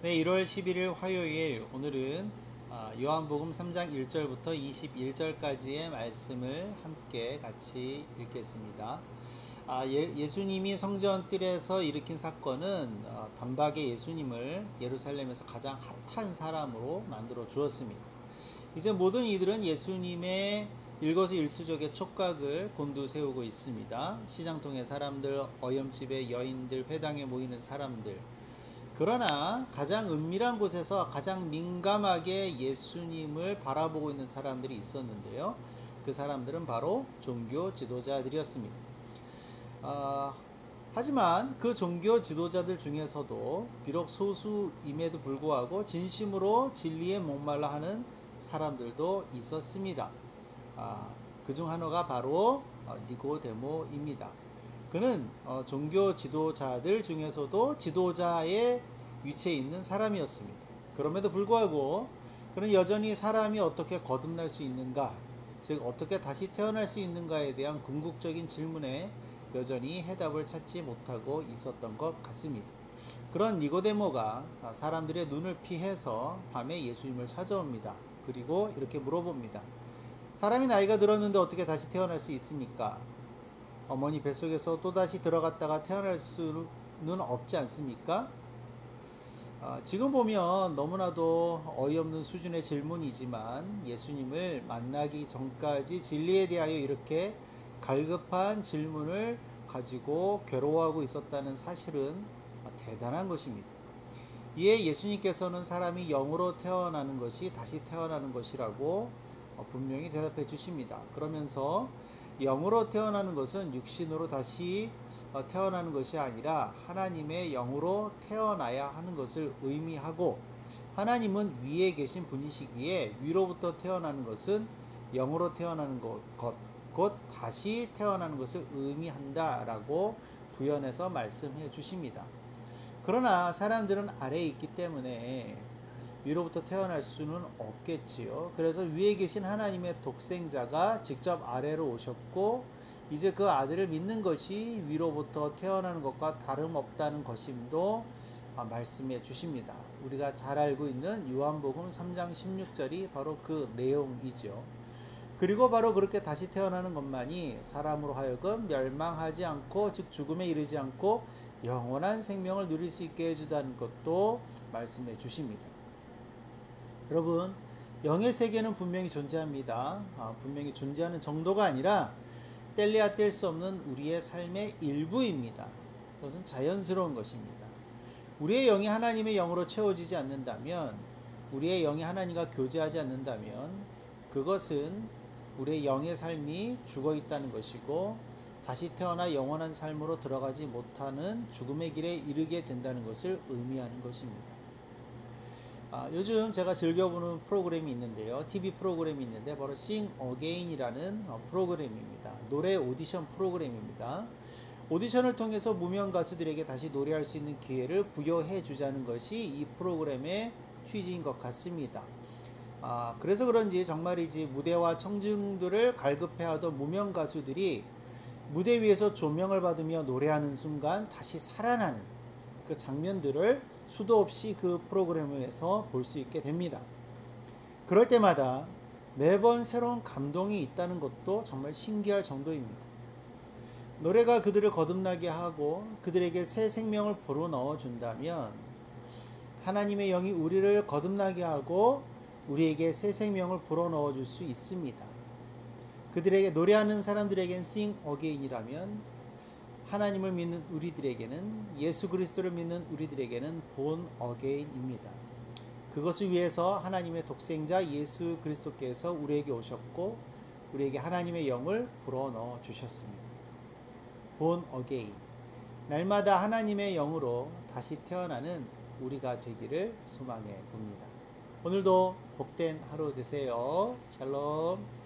네, 1월 11일 화요일 오늘은 요한복음 3장 1절부터 21절까지의 말씀을 함께 같이 읽겠습니다. 예수님이 성전 뜰에서 일으킨 사건은 단박에 예수님을 예루살렘에서 가장 핫한 사람으로 만들어 주었습니다. 이제 모든 이들은 예수님의 일거수일투족의 촉각을 곤두세우고 있습니다. 시장통의 사람들, 어염집의 여인들, 회당에 모이는 사람들. 그러나 가장 은밀한 곳에서 가장 민감하게 예수님을 바라보고 있는 사람들이 있었는데요. 그 사람들은 바로 종교 지도자들이었습니다. 아, 하지만 그 종교 지도자들 중에서도 비록 소수임에도 불구하고 진심으로 진리에 목말라 하는 사람들도 있었습니다. 그중 하나가 바로 니고데모입니다. 그는 종교 지도자들 중에서도 지도자의 위치에 있는 사람이었습니다. 그럼에도 불구하고 그는 여전히 사람이 어떻게 거듭날 수 있는가, 즉 어떻게 다시 태어날 수 있는가에 대한 궁극적인 질문에 여전히 해답을 찾지 못하고 있었던 것 같습니다. 그런 니고데모가 사람들의 눈을 피해서 밤에 예수님을 찾아옵니다. 그리고 이렇게 물어봅니다. 사람이 나이가 들었는데 어떻게 다시 태어날 수 있습니까? 어머니 뱃속에서 또다시 들어갔다가 태어날 수는 없지 않습니까? 지금 보면 너무나도 어이없는 수준의 질문이지만 예수님을 만나기 전까지 진리에 대하여 이렇게 갈급한 질문을 가지고 괴로워하고 있었다는 사실은 대단한 것입니다. 이에 예수님께서는 사람이 영으로 태어나는 것이 다시 태어나는 것이라고 분명히 대답해 주십니다. 그러면서 영으로 태어나는 것은 육신으로 다시 태어나는 것이 아니라 하나님의 영으로 태어나야 하는 것을 의미하고, 하나님은 위에 계신 분이시기에 위로부터 태어나는 것은 영으로 태어나는 것, 곧 다시 태어나는 것을 의미한다라고 부연해서 말씀해 주십니다. 그러나 사람들은 아래에 있기 때문에 위로부터 태어날 수는 없겠지요. 그래서 위에 계신 하나님의 독생자가 직접 아래로 오셨고, 이제 그 아들을 믿는 것이 위로부터 태어나는 것과 다름없다는 것임도 말씀해 주십니다. 우리가 잘 알고 있는 요한복음 3장 16절이 바로 그 내용이죠. 그리고 바로 그렇게 다시 태어나는 것만이 사람으로 하여금 멸망하지 않고, 즉 죽음에 이르지 않고 영원한 생명을 누릴 수 있게 해주다는 것도 말씀해 주십니다. 여러분, 영의 세계는 분명히 존재합니다. 분명히 존재하는 정도가 아니라 뗄래야 뗄 수 없는 우리의 삶의 일부입니다. 그것은 자연스러운 것입니다. 우리의 영이 하나님의 영으로 채워지지 않는다면, 우리의 영이 하나님과 교제하지 않는다면 그것은 우리의 영의 삶이 죽어 있다는 것이고, 다시 태어나 영원한 삶으로 들어가지 못하는 죽음의 길에 이르게 된다는 것을 의미하는 것입니다. 요즘 제가 즐겨보는 프로그램이 있는데요. TV 프로그램이 있는데 바로 Sing Again이라는 프로그램입니다. 노래 오디션 프로그램입니다. 오디션을 통해서 무명 가수들에게 다시 노래할 수 있는 기회를 부여해 주자는 것이 이 프로그램의 취지인 것 같습니다. 그래서 그런지 정말이지 무대와 청중들을 갈급해하던 무명 가수들이 무대 위에서 조명을 받으며 노래하는 순간 다시 살아나는 그 장면들을 수도 없이 그 프로그램에서 볼 수 있게 됩니다. 그럴 때마다 매번 새로운 감동이 있다는 것도 정말 신기할 정도입니다. 노래가 그들을 거듭나게 하고 그들에게 새 생명을 불어넣어 준다면, 하나님의 영이 우리를 거듭나게 하고 우리에게 새 생명을 불어넣어 줄 수 있습니다. 그들에게, 노래하는 사람들에겐 Sing Again이라면 하나님을 믿는 우리들에게는, 예수 그리스도를 믿는 우리들에게는 Born Again입니다. 그것을 위해서 하나님의 독생자 예수 그리스도께서 우리에게 오셨고 우리에게 하나님의 영을 불어넣어 주셨습니다. Born Again, 날마다 하나님의 영으로 다시 태어나는 우리가 되기를 소망해 봅니다. 오늘도 복된 하루 되세요. 샬롬.